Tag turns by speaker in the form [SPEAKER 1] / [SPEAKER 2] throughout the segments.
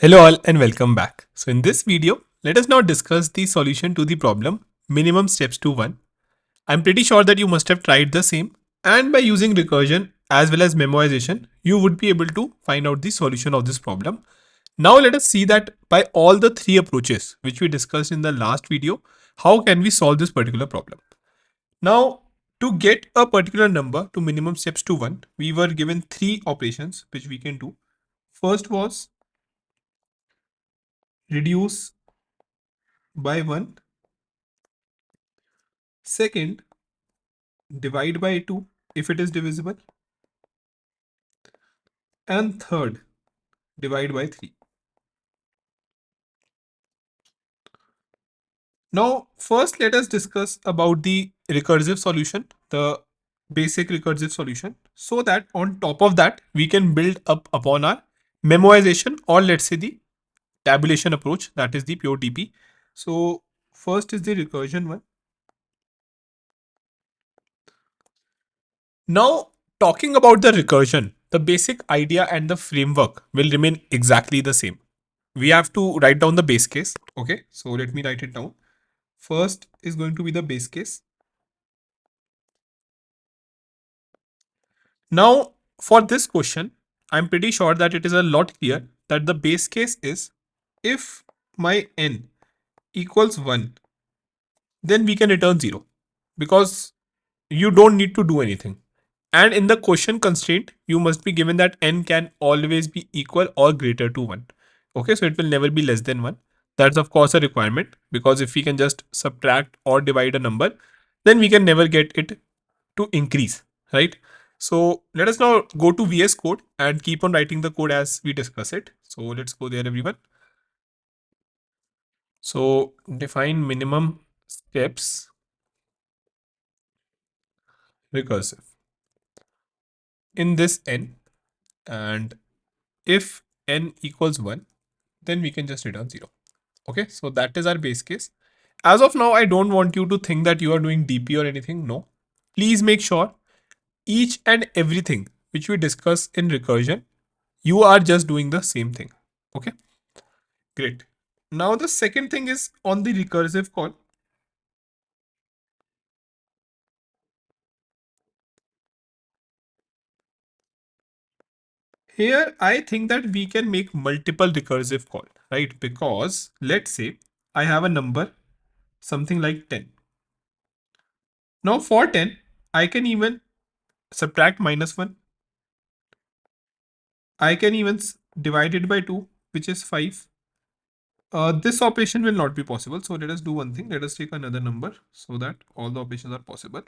[SPEAKER 1] Hello all and welcome back. So in this video, let us now discuss the solution to the problem minimum steps to 1. I'm pretty sure that you must have tried the same, and by using recursion as well as memoization, you would be able to find out the solution of this problem. Now let us see that by all the three approaches which we discussed in the last video, how can we solve this particular problem. Now to get a particular number to minimum steps to 1, we were given three operations which we can do. First was reduce by 1. Second, divide by 2 if it is divisible. And third, divide by 3. Now, first let us discuss about the recursive solution, the basic recursive solution, so that on top of that, we can build up upon our memoization, or let's say the tabulation approach, that is the pure TP. So first is the recursion one. Now, talking about the recursion, the basic idea and the framework will remain exactly the same. We have to write down the base case. Okay, so let me write it down. First is going to be the base case. Now, for this question, I'm pretty sure that it is a lot clear that the base case is if my n equals 1, then we can return 0 because you don't need to do anything. And in the question constraint, you must be given that n can always be equal or greater to 1. Okay, so it will never be less than 1. That's of course a requirement, because if we can just subtract or divide a number, then we can never get it to increase, right? So let us now go to VS Code and keep on writing the code as we discuss it. So let's go there, everyone. So define minimum steps recursive in this n, and if n equals 1, then we can just return 0. Okay, so that is our base case. As of now, I don't want you to think that you are doing DP or anything. No, please make sure each and everything which we discuss in recursion, you are just doing the same thing. Okay, great. Now the second thing is on the recursive call. Here, I think that we can make multiple recursive call, right? Because let's say I have a number, something like 10. Now for 10, I can even subtract -1. I can even divide it by 2, which is 5. This operation will not be possible. So let us do one thing. Let us take another number so that all the operations are possible.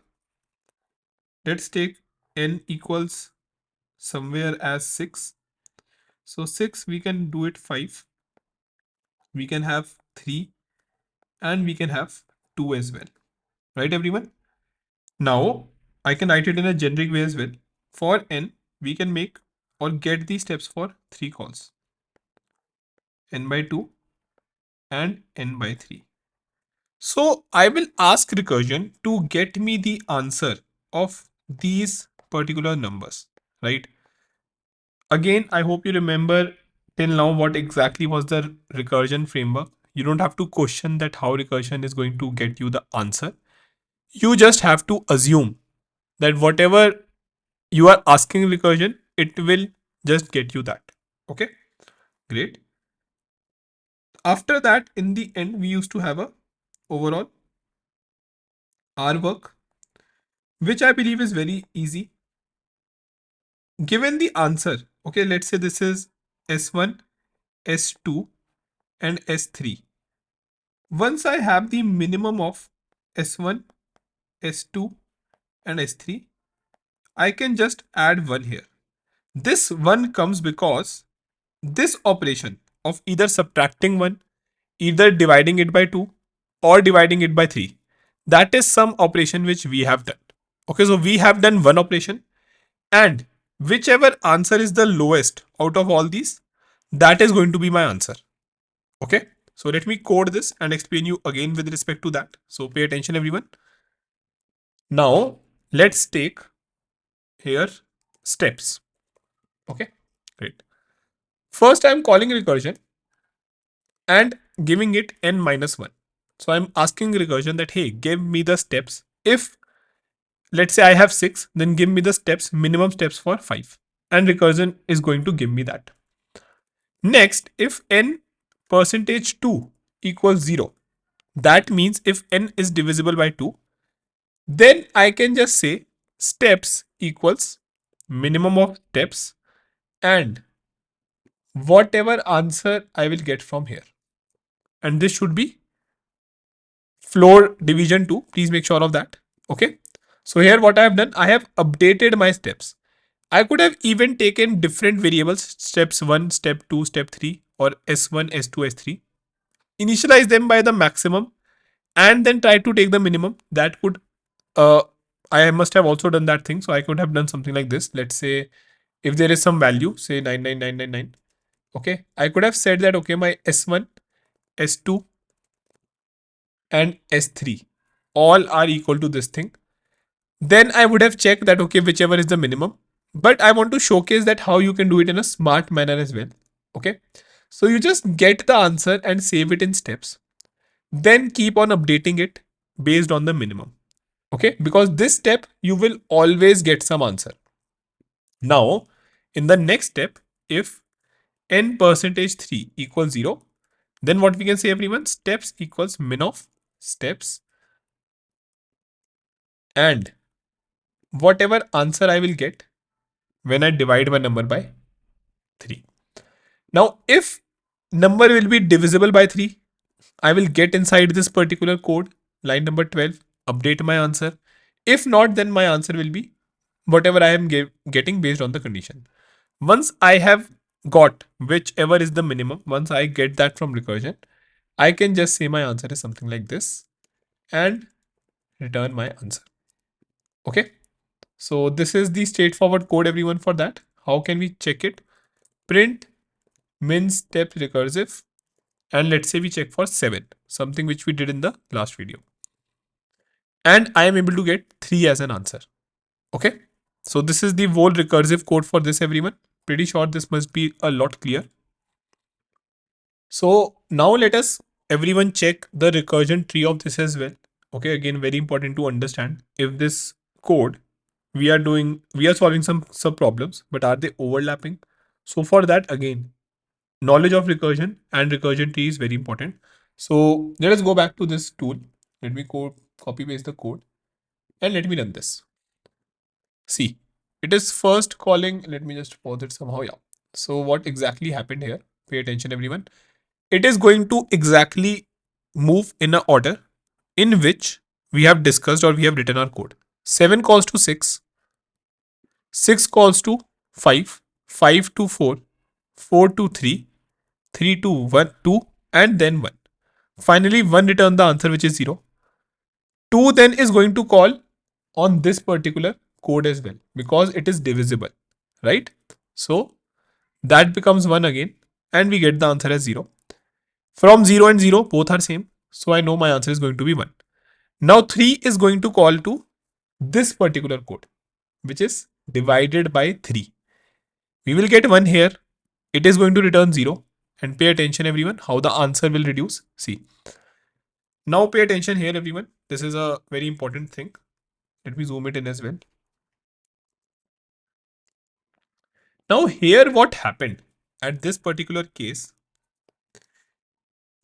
[SPEAKER 1] Let's take n equals somewhere as 6. So 6, we can do it 5. We can have 3 and we can have 2 as well. Right, everyone? Now, I can write it in a generic way as well. For n, we can make or get the steps for 3 calls. N by 2 and n by 3. So I will ask recursion to get me the answer of these particular numbers, right? Again, I hope you remember till now what exactly was the recursion framework. You don't have to question that how recursion is going to get you the answer. You just have to assume that whatever you are asking recursion, it will just get you that. Okay, great. After that, in the end, we used to have a overall R work, which I believe is very easy. Given the answer, okay, let's say this is S1, S2, and S3. Once I have the minimum of S1, S2, and S3, I can just add 1 here. This 1 comes because this operation of either subtracting 1, either dividing it by 2, or dividing it by 3, that is some operation which we have done. Okay, so we have done one operation, and whichever answer is the lowest out of all these, that is going to be my answer. Okay, so let me code this and explain you again with respect to that. So pay attention, everyone. Now let's take here steps. Okay, great. First, I'm calling recursion. and giving it n minus 1. So I'm asking recursion that, hey, give me the steps. If let's say I have 6, then give me the steps, minimum steps for 5. And recursion is going to give me that. Next, if n percentage 2 equals 0, that means if n is divisible by 2, then I can just say steps equals minimum of steps and whatever answer I will get from here. And this should be floor division 2. Please make sure of that. Okay. So here what I have done, I have updated my steps. I could have even taken different variables, steps 1, step 2, step 3, or S1, S2, S3. Initialize them by the maximum and then try to take the minimum. That could, I must have also done that thing. So I could have done something like this. Let's say if there is some value, say 99999. Okay. I could have said that, okay, my S1, S2, and S3 all are equal to this thing. Then I would have checked that, okay, whichever is the minimum. But I want to showcase that how you can do it in a smart manner as well. Okay. So you just get the answer and save it in steps. Then keep on updating it based on the minimum. Okay. Because this step, you will always get some answer. Now, in the next step, if n percentage 3 equals 0, then what we can say, everyone, steps equals min of steps and whatever answer I will get when I divide my number by 3. Now, if number will be divisible by 3, I will get inside this particular code, line number 12, update my answer. If not, then my answer will be whatever I am getting based on the condition. Once I have got whichever is the minimum, once I get that from recursion, I can just say my answer is something like this and return my answer. Okay. So this is the straightforward code, everyone, for that. How can we check it? Print min step recursive, and let's say we check for 7, something which we did in the last video. And I am able to get 3 as an answer. Okay. So this is the whole recursive code for this, everyone. Pretty sure this must be a lot clear. So now let us everyone check the recursion tree of this as well. Okay. Again, very important to understand if this code we are solving some sub problems, but are they overlapping? So for that, again, knowledge of recursion and recursion tree is very important. So let us go back to this tool. Let me copy paste the code and let me run this. See, it is first calling. Let me just pause it somehow. Yeah. So what exactly happened here? Pay attention, everyone. It is going to exactly move in an order in which we have discussed or we have written our code. 7 calls to 6, 6 calls to 5, 5 to 4, 4 to 3, 3 to 1, 2, and then 1. Finally, 1 return the answer, which is 0. 2 then is going to call on this particular code as well because it is divisible, right? So that becomes 1 again and we get the answer as 0. From 0 and 0, both are same. So I know my answer is going to be 1. Now 3 is going to call to this particular code, which is divided by 3. We will get 1 here. It is going to return 0. And pay attention, everyone, how the answer will reduce. See. Now pay attention here, everyone. This is a very important thing. Let me zoom it in as well. Now here what happened at this particular case.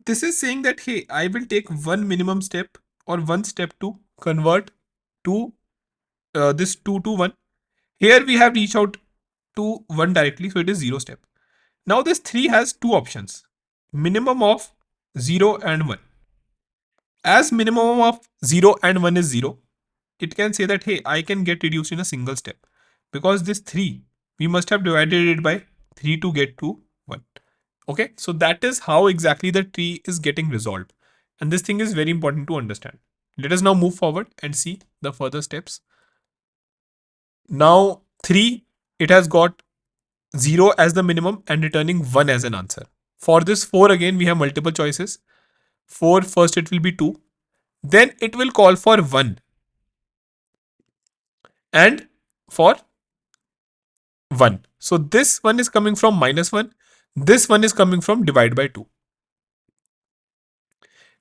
[SPEAKER 1] This is saying that, hey, I will take one minimum step or one step to convert to this 2 to 1. Here we have reached out to 1 directly. So it is 0 step. Now this 3 has two options. Minimum of 0 and 1. As minimum of 0 and 1 is 0, it can say that, hey, I can get reduced in a single step. Because this 3, we must have divided it by 3 to get to 1. Okay, so that is how exactly the tree is getting resolved. And this thing is very important to understand. Let us now move forward and see the further steps. Now 3, it has got 0 as the minimum and returning 1 as an answer. For this 4, again, we have multiple choices. 4, first it will be 2. Then it will call for 1. And for 1. So this one is coming from minus 1. This one is coming from divide by 2.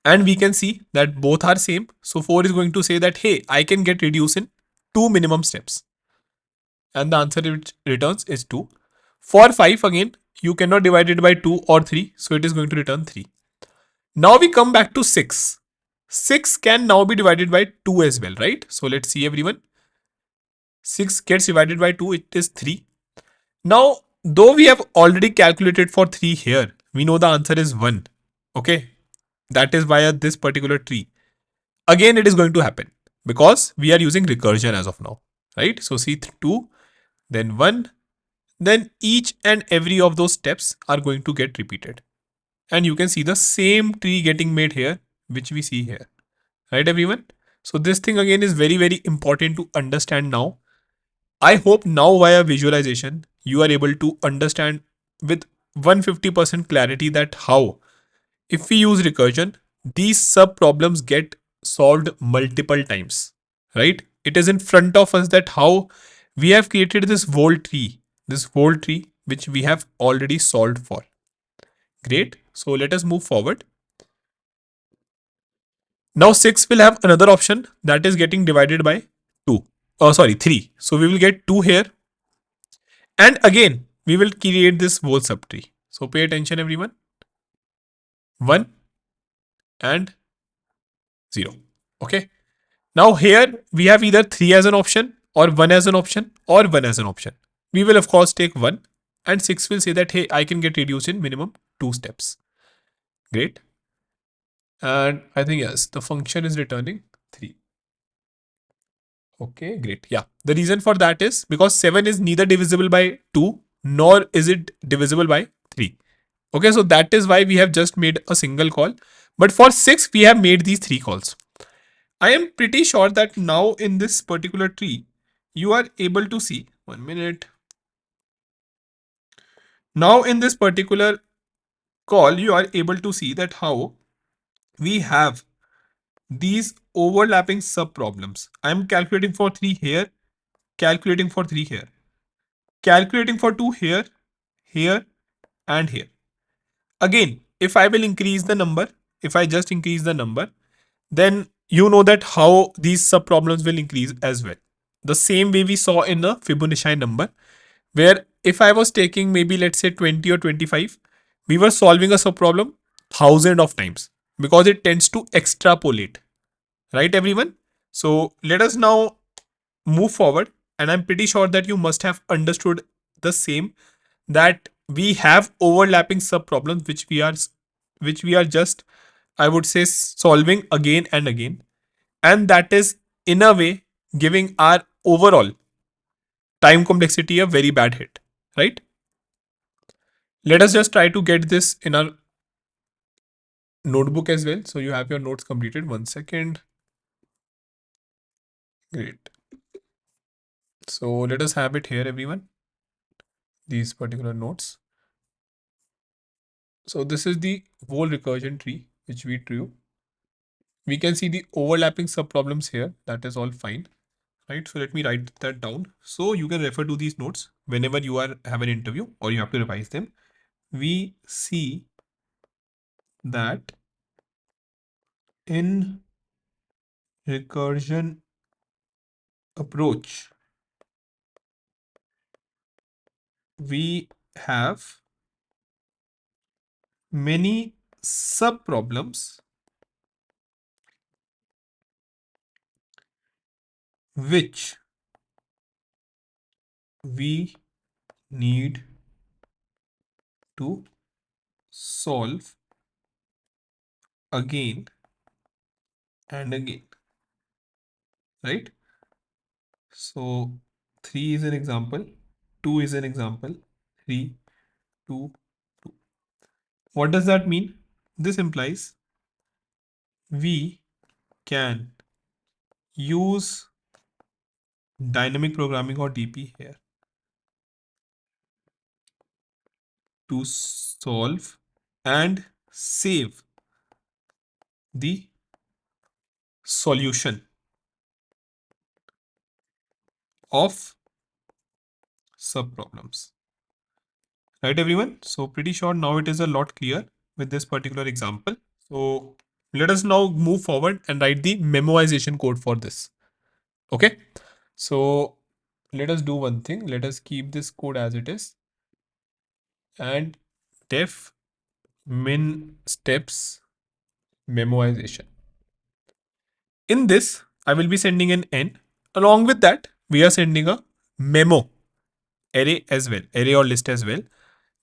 [SPEAKER 1] And we can see that both are same. So 4 is going to say that, hey, I can get reduced in 2 minimum steps. And the answer which returns is 2. For 5 again, you cannot divide it by 2 or 3. So it is going to return 3. Now we come back to 6. 6 can now be divided by 2 as well, right? So let's see everyone. 6 gets divided by 2, it is 3. Now, though we have already calculated for 3 here, we know the answer is 1. Okay, that is via this particular tree. Again, it is going to happen because we are using recursion as of now, right? So see 2, then 1, then each and every of those steps are going to get repeated. And you can see the same tree getting made here, which we see here, right everyone? So this thing again is very, very important to understand now. I hope now via visualization, you are able to understand with 150% clarity that how, if we use recursion, these sub problems get solved multiple times, right? It is in front of us that how we have created this whole tree, which we have already solved for. Great. So let us move forward. Now 6 will have another option that is getting divided by 2. Oh, sorry, 3. So we will get 2 here. And again, we will create this whole subtree. So pay attention everyone. 1 and 0. Okay. Now here we have either 3 as an option or 1 as an option or 1 as an option. We will of course take 1 and 6 will say that, hey, I can get reduced in minimum 2 steps. Great. And I think yes, the function is returning 3. Okay, great. Yeah. The reason for that is because 7 is neither divisible by 2 nor is it divisible by 3. Okay, so that is why we have just made a single call. But for 6, we have made these 3 calls. I am pretty sure that now in this particular tree, you are able to see. 1 minute. Now in this particular call, you are able to see that how we have these overlapping sub problems. I am calculating for 3 here, calculating for 3 here, calculating for 2 here, here, and here. Again, if I will increase the number, if I just increase the number, then you know that how these sub problems will increase as well. The same way we saw in a Fibonacci number, where if I was taking maybe let's say 20 or 25, we were solving a sub problem thousand of times because it tends to extrapolate, right everyone? So let us now move forward, and I'm pretty sure that you must have understood the same, that we have overlapping sub problems which we are just, I would say, solving again and again, and that is in a way giving our overall time complexity a very bad hit, right? Let us just try to get this in our notebook as well. So you have your notes completed. 1 second. Great. So let us have it here, everyone. These particular notes. So this is the whole recursion tree which we drew. We can see the overlapping subproblems here. That is all fine, right? So let me write that down. So you can refer to these notes whenever you have an interview or you have to revise them. We see that in recursion approach, we have many subproblems which we need to solve again and again, right? So 3 is an example, 2 is an example, 3, 2, 2. What does that mean? This implies we can use dynamic programming or DP here to solve and save the solution of subproblems. Right, everyone? So pretty sure now it is a lot clear with this particular example. So let us now move forward and write the memoization code for this. Okay. So let us do one thing. Let us keep this code as it is and def min steps memoization. In this, I will be sending an n. Along with that, we are sending a memo array as well, array or list as well.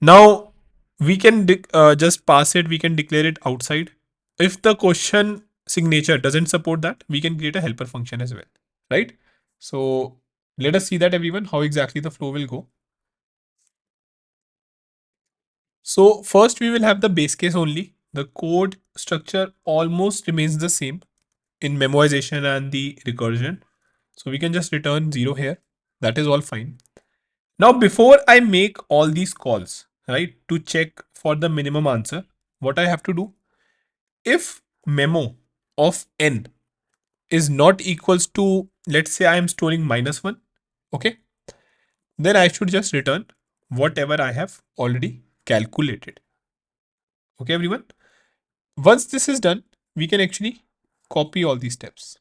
[SPEAKER 1] Now we can just pass it. We can declare it outside. If the question signature doesn't support that, we can create a helper function as well, right? So let us see that everyone, how exactly the flow will go. So first we will have the base case only. The code structure almost remains the same in memoization and the recursion. So we can just return 0 here. That is all fine. Now, before I make all these calls, right, to check for the minimum answer, what I have to do, if memo of n is not equals to, let's say I am storing -1, okay, then I should just return whatever I have already calculated. Okay, everyone. Once this is done, we can actually copy all these steps.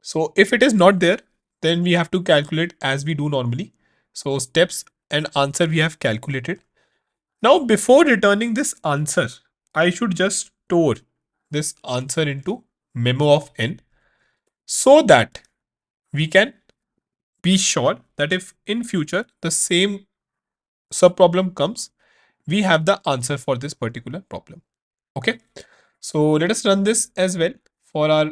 [SPEAKER 1] So if it is not there, then we have to calculate as we do normally. So steps and answer we have calculated. Now before returning this answer, I should just store this answer into memo of n so that we can be sure that if in future the same sub problem comes, we have the answer for this particular problem. Okay. So let us run this as well for our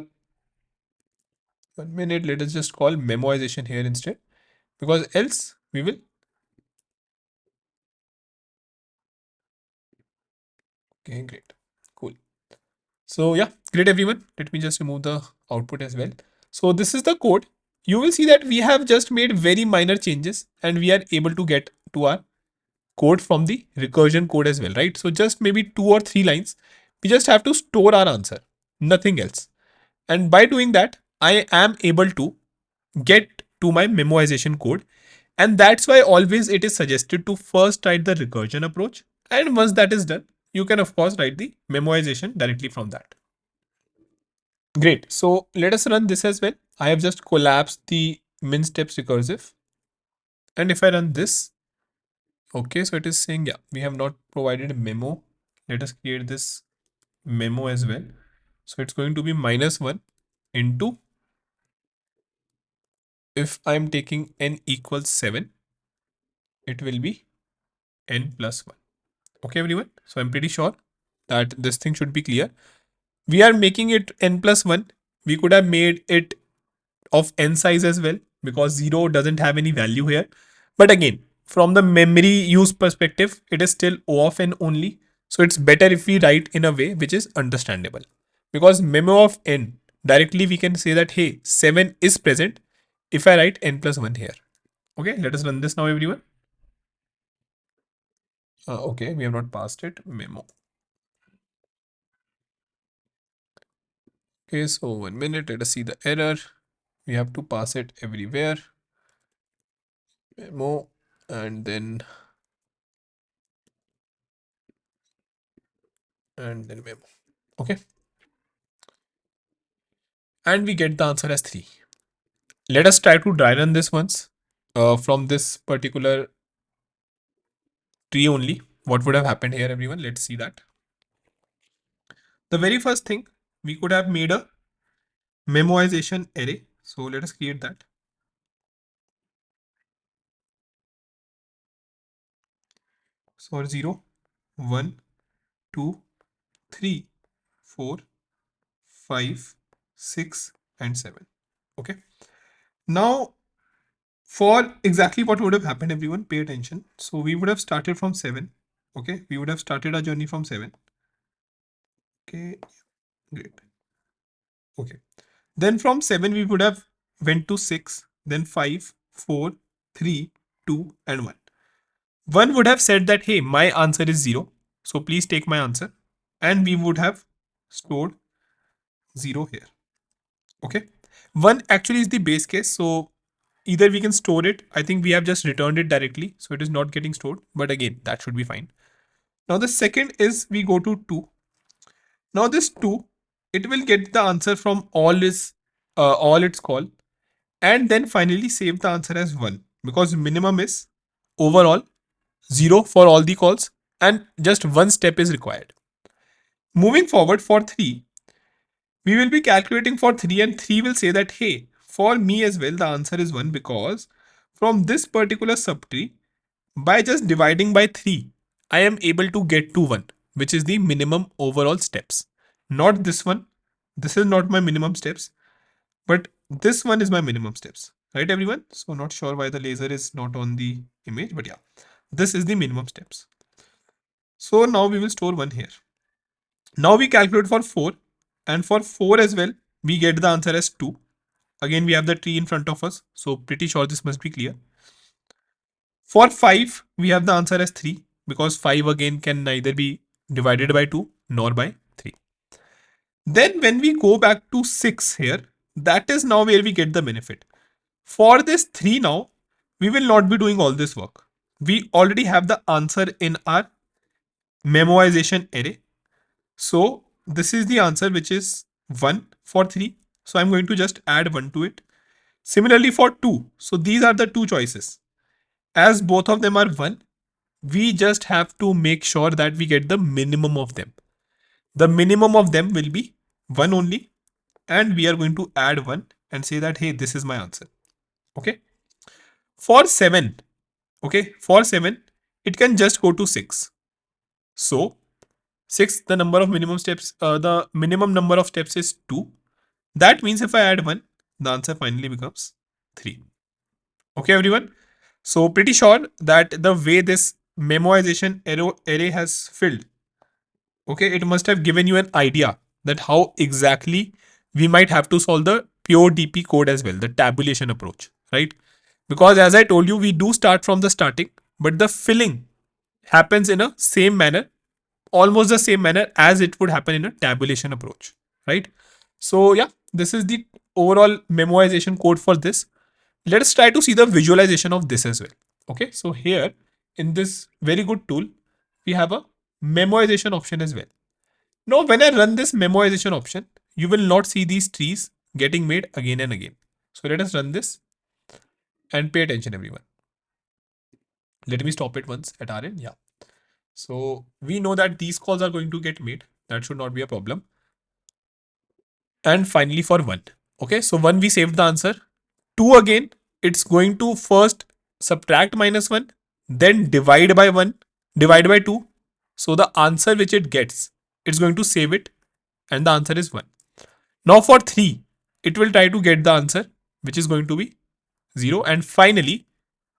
[SPEAKER 1] 1 minute. Let us just call memoization here instead, because else we will. Okay, great. Cool. So yeah, great everyone. Let me just remove the output as well. So this is the code. You will see that we have just made very minor changes and we are able to get to our code from the recursion code as well, right? So just maybe 2 or 3 lines. We just have to store our answer, nothing else. And by doing that, I am able to get to my memoization code. And that's why always it is suggested to first write the recursion approach. And once that is done, you can of course write the memoization directly from that. Great. So let us run this as well. I have just collapsed the min steps recursive. And if I run this, okay, so it is saying, yeah, we have not provided a memo. Let us create this memo as well. So it's going to be -1 into, if I'm taking n equals 7, it will be n plus 1. Okay, everyone. So I'm pretty sure that this thing should be clear. We are making it n plus 1. We could have made it of n size as well, because 0 doesn't have any value here. But again, from the memory use perspective, it is still O of n only. So it's better if we write in a way which is understandable. Because memo of n, directly we can say that, hey, 7 is present if I write n plus 1 here. Okay, let us run this now, everyone. Okay, we have not passed it. Memo. Okay, so 1 minute. Let us see the error. We have to pass it everywhere. Memo, and then memo. Okay. And we get the answer as 3. Let us try to dry run this once from this particular tree only. What would have happened here, everyone? Let's see that. The very first thing, we could have made a memoization array. So let us create that. So 0, 1, 2, 3, 4, 5, 6, and 7. Okay. Now, for exactly what would have happened, everyone, pay attention. So we would have started from 7. Okay. We would have started our journey from 7. Okay. Great. Okay. Then from 7, we would have went to 6, then 5, 4, 3, 2, and 1. One would have said that, hey, my answer is 0. So please take my answer. And we would have stored 0 here. Okay. 1 actually is the base case. So either we can store it. I think we have just returned it directly. So it is not getting stored. But again, that should be fine. Now the second is we go to 2. Now this 2, it will get the answer from all its call, and then finally save the answer as 1, because minimum is overall 0 for all the calls and just one step is required. Moving forward for 3, we will be calculating for 3 and 3 will say that hey, for me as well the answer is 1, because from this particular subtree, by just dividing by 3, I am able to get to 1, which is the minimum overall steps. Not this one. This is not my minimum steps, but this one is my minimum steps. Right, everyone? So, not sure why the laser is not on the image, but yeah, this is the minimum steps. So, now we will store 1 here. Now we calculate for 4, and for 4 as well, we get the answer as 2. Again, we have the tree in front of us, so pretty sure this must be clear. For 5, we have the answer as 3, because 5 again can neither be divided by 2 nor by 3. Then when we go back to 6 here, that is now where we get the benefit. For this 3 now, we will not be doing all this work. We already have the answer in our memoization array. So this is the answer, which is 1 for 3. So I'm going to just add 1 to it. Similarly for 2. So these are the two choices. As both of them are 1, we just have to make sure that we get the minimum of them. The minimum of them will be 1 only, and we are going to add 1 and say that hey, this is my answer. Okay. For 7, for 7, it can just go to 6. So 6, the number of minimum steps, the minimum number of steps is 2. That means if I add 1, the answer finally becomes 3. Okay, everyone. So pretty sure that the way this memoization array has filled, okay, it must have given you an idea that how exactly we might have to solve the pure DP code as well, the tabulation approach, right? Because as I told you, we do start from the starting, but the filling happens in a same manner, almost the same manner as it would happen in a tabulation approach, right? So yeah, this is the overall memoization code for this. Let's try to see the visualization of this as well. Okay, so here in this very good tool, we have a memoization option as well. Now, when I run this memoization option, you will not see these trees getting made again and again. So let us run this and pay attention, everyone. Let me stop it once at our end. Yeah. So we know that these calls are going to get made. That should not be a problem. And finally for 1. Okay, so 1 we saved the answer. 2 again, it's going to first subtract -1, then divide by 1, divide by 2. So the answer which it gets, it's going to save it, and the answer is 1. Now for 3, it will try to get the answer, which is going to be 0, and finally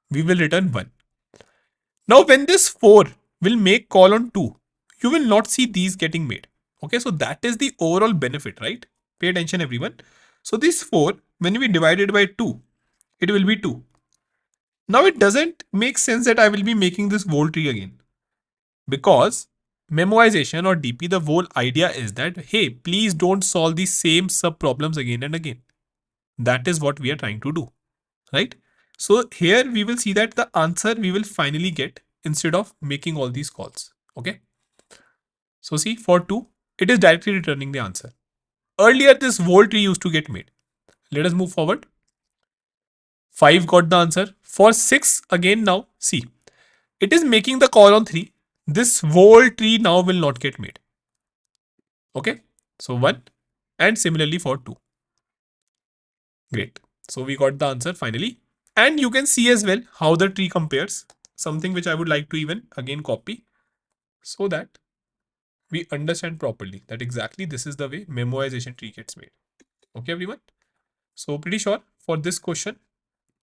[SPEAKER 1] we will return 1. Now when this 4 will make call on 2, you will not see these getting made. Okay, so that is the overall benefit, right? Pay attention, everyone. So this 4, when we divide it by 2, it will be 2. Now it doesn't make sense that I will be making this whole tree again, because memoization or DP, the whole idea is that hey, please don't solve the same sub problems again and again. That is what we are trying to do, right? So here we will see that the answer we will finally get instead of making all these calls. Okay. So see, for 2, it is directly returning the answer. Earlier, this whole tree used to get made. Let us move forward. 5 got the answer. For 6, again now, see, it is making the call on 3. This whole tree now will not get made. Okay. So 1, and similarly for 2. Great. So we got the answer finally. And you can see as well how the tree compares. Something which I would like to even again copy, so that we understand properly that exactly this is the way memoization tree gets made. Okay, everyone. So pretty sure for this question,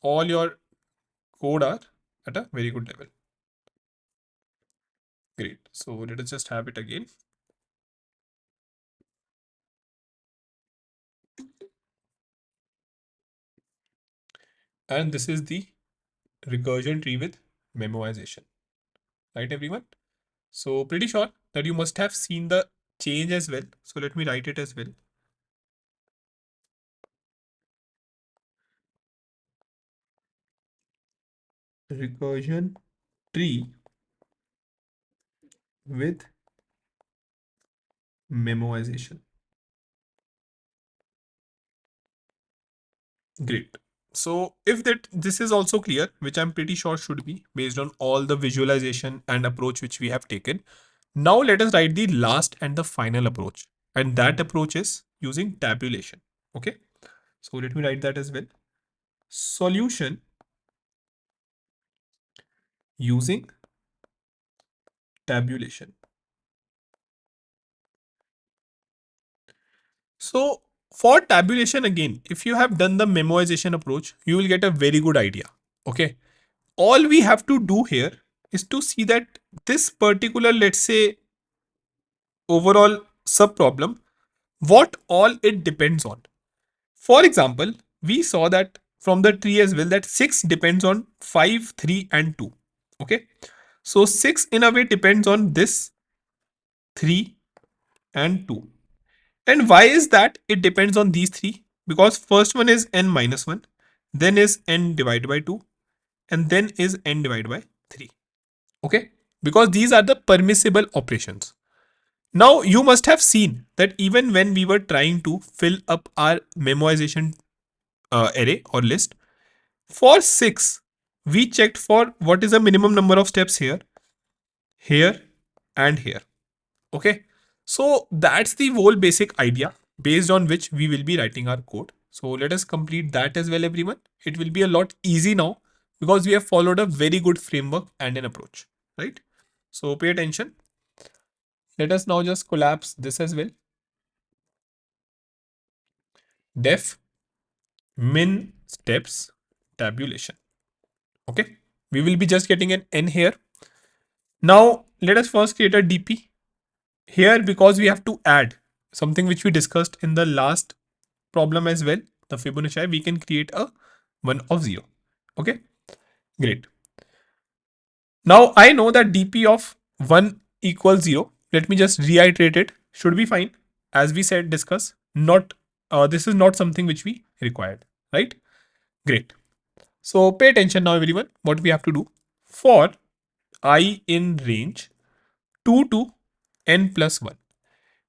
[SPEAKER 1] all your code are at a very good level. Great. So let us just have it again. And this is the recursion tree with memoization. Right, everyone? So pretty sure that you must have seen the change as well. So let me write it as well. Recursion tree with memoization. Great. So if this is also clear, which I'm pretty sure should be based on all the visualization and approach which we have taken. Now let us write the last and the final approach. And that approach is using tabulation. Okay. So let me write that as well. Solution using tabulation. So for tabulation again, if you have done the memoization approach, you will get a very good idea. Okay. All we have to do here is to see that this particular, let's say, overall sub problem, what all it depends on. For example, we saw that from the tree as well that 6 depends on 5, 3 and 2. Okay. So 6 in a way depends on this 3 and 2. And why is that? It depends on these three because first one is n minus 1, then is n divided by 2, and then is n divided by 3. Okay. Because these are the permissible operations. Now you must have seen that even when we were trying to fill up our memoization array or list, for 6, we checked for what is the minimum number of steps here, here, and here. Okay. So that's the whole basic idea based on which we will be writing our code. So let us complete that as well, everyone. It will be a lot easy now because we have followed a very good framework and an approach, right? So pay attention. Let us now just collapse this as well. Def min steps tabulation. Okay. We will be just getting an n here. Now let us first create a DP here because we have to add something which we discussed in the last problem as well. The Fibonacci, we can create a 1 of 0. Okay. Great. Now I know that DP of 1 equals 0. Let me just reiterate it. Should be fine. As we said, discuss. Not this is not something which we required. Right? Great. So pay attention now, everyone. What we have to do for I in range 2 to n plus 1.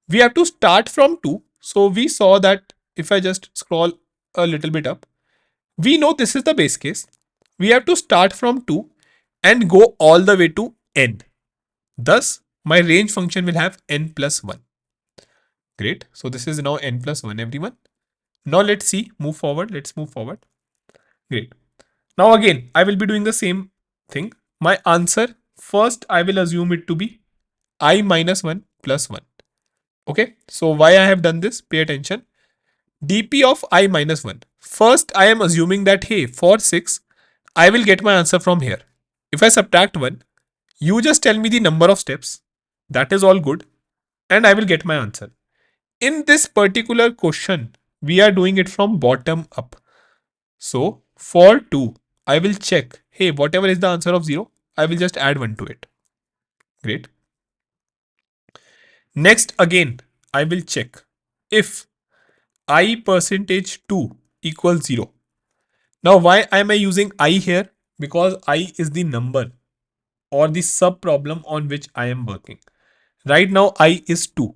[SPEAKER 1] We have to start from 2. So we saw that if I just scroll a little bit up, we know this is the base case. We have to start from 2 and go all the way to n. Thus, my range function will have n plus 1. Great. So this is now n plus 1, everyone. Now let's see, move forward. Let's move forward. Great. Now again, I will be doing the same thing. My answer, first I will assume it to be I minus 1 plus 1. Okay. So why I have done this? Pay attention. DP of I minus 1. First, I am assuming that, hey, for 6, I will get my answer from here. If I subtract 1, you just tell me the number of steps. That is all good. And I will get my answer. In this particular question, we are doing it from bottom up. So, for 2, I will check, hey, whatever is the answer of 0, I will just add 1 to it. Great. Next, again, I will check if I percentage 2 equals 0. Now, why am I using I here? Because I is the number or the sub problem on which I am working. Right now, I is 2.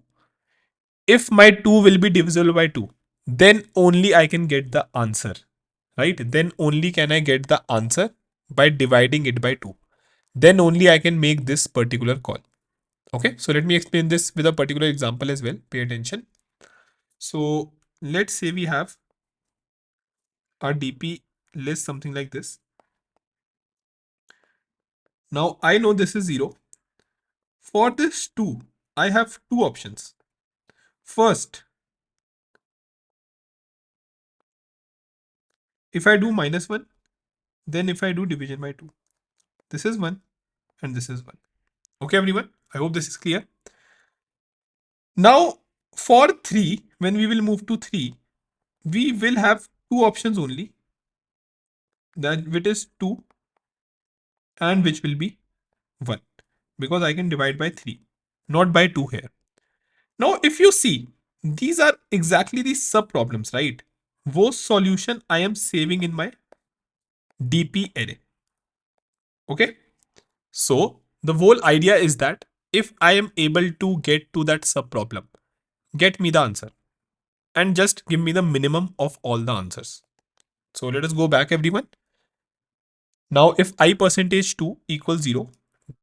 [SPEAKER 1] If my 2 will be divisible by 2, then only I can get the answer. Right? Then only can I get the answer by dividing it by 2. Then only I can make this particular call. Okay, so let me explain this with a particular example as well. Pay attention. So let's say we have our DP list something like this. Now I know this is 0. For this 2, I have two options. First, if I do minus 1, then if I do division by 2, this is 1 and this is 1. Okay, everyone, I hope this is clear. Now, for 3, when we will move to 3, we will have two options only, that which is 2 and which will be 1, because I can divide by 3, not by 2 here. Now, if you see, these are exactly the sub problems, right? Those solution I am saving in my DP array. Okay. So the whole idea is that if I am able to get to that sub problem, get me the answer and just give me the minimum of all the answers. So let us go back, everyone. Now, if I percentage 2 equals 0,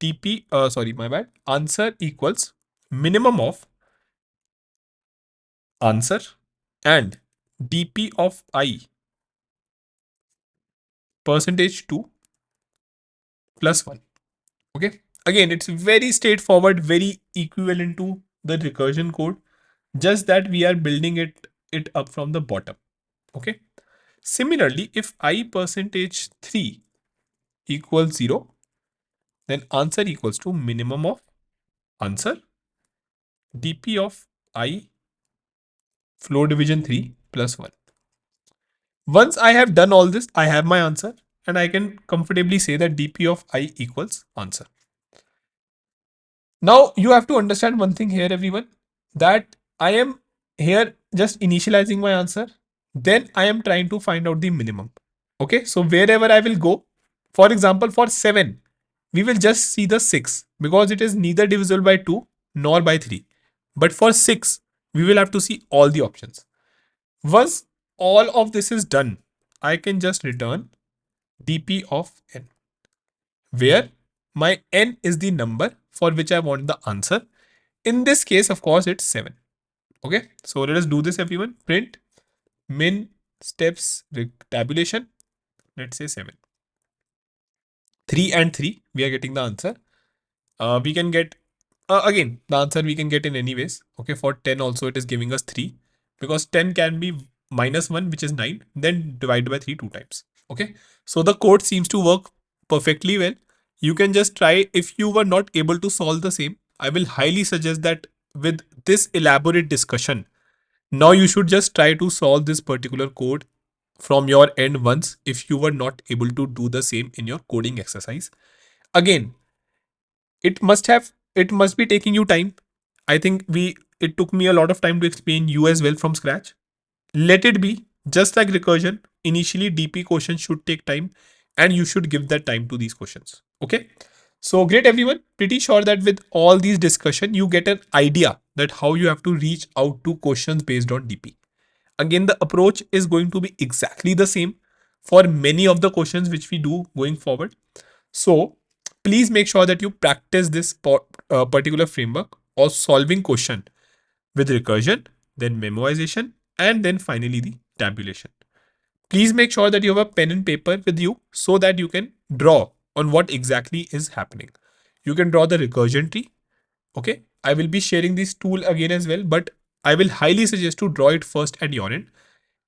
[SPEAKER 1] my bad, answer equals minimum of answer and dp of I percentage 2 plus 1. Okay. Again, it's very straightforward, very equivalent to the recursion code, just that we are building it up from the bottom. Okay. Similarly, if I percentage 3 equals 0, then answer equals to minimum of answer dp of I floor division 3 plus 1. Once I have done all this, I have my answer and I can comfortably say that dp of I equals answer. Now you have to understand one thing here, everyone, that I am here just initializing my answer. Then I am trying to find out the minimum. Okay, so wherever I will go, for example, for 7, we will just see the 6 because it is neither divisible by 2 nor by 3. But for 6, we will have to see all the options. Once all of this is done, I can just return dp of n, where my n is the number for which I want the answer. In this case, of course, it's 7. Okay, so let us do this, everyone. Print min steps tabulation. Let's say 7. 3 and 3, we are getting the answer. We can get, again, the answer we can get in any ways. Okay, for 10 also, it is giving us 3 because 10 can be minus 1, which is 9, then divide by 3 two times. Okay, so the code seems to work perfectly well. You can just try. If you were not able to solve the same, I will highly suggest that with this elaborate discussion, now you should just try to solve this particular code from your end once if you were not able to do the same in your coding exercise. Again, it must be taking you time. I think it took me a lot of time to explain you as well from scratch. Let it be. Just like recursion, initially DP questions should take time and you should give that time to these questions. Okay. So great, everyone. Pretty sure that with all these discussion, you get an idea that how you have to reach out to questions based on DP. Again, the approach is going to be exactly the same for many of the questions which we do going forward. So please make sure that you practice this particular framework of solving question with recursion, then memoization, and then finally the tabulation. Please make sure that you have a pen and paper with you so that you can draw on what exactly is happening. You can draw the recursion tree. Okay, I will be sharing this tool again as well, but I will highly suggest to draw it first at your end.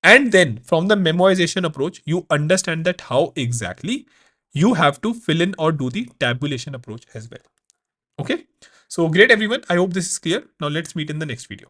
[SPEAKER 1] And then from the memoization approach, you understand that how exactly you have to fill in or do the tabulation approach as well. Okay, so great, everyone. I hope this is clear. Now let's meet in the next video.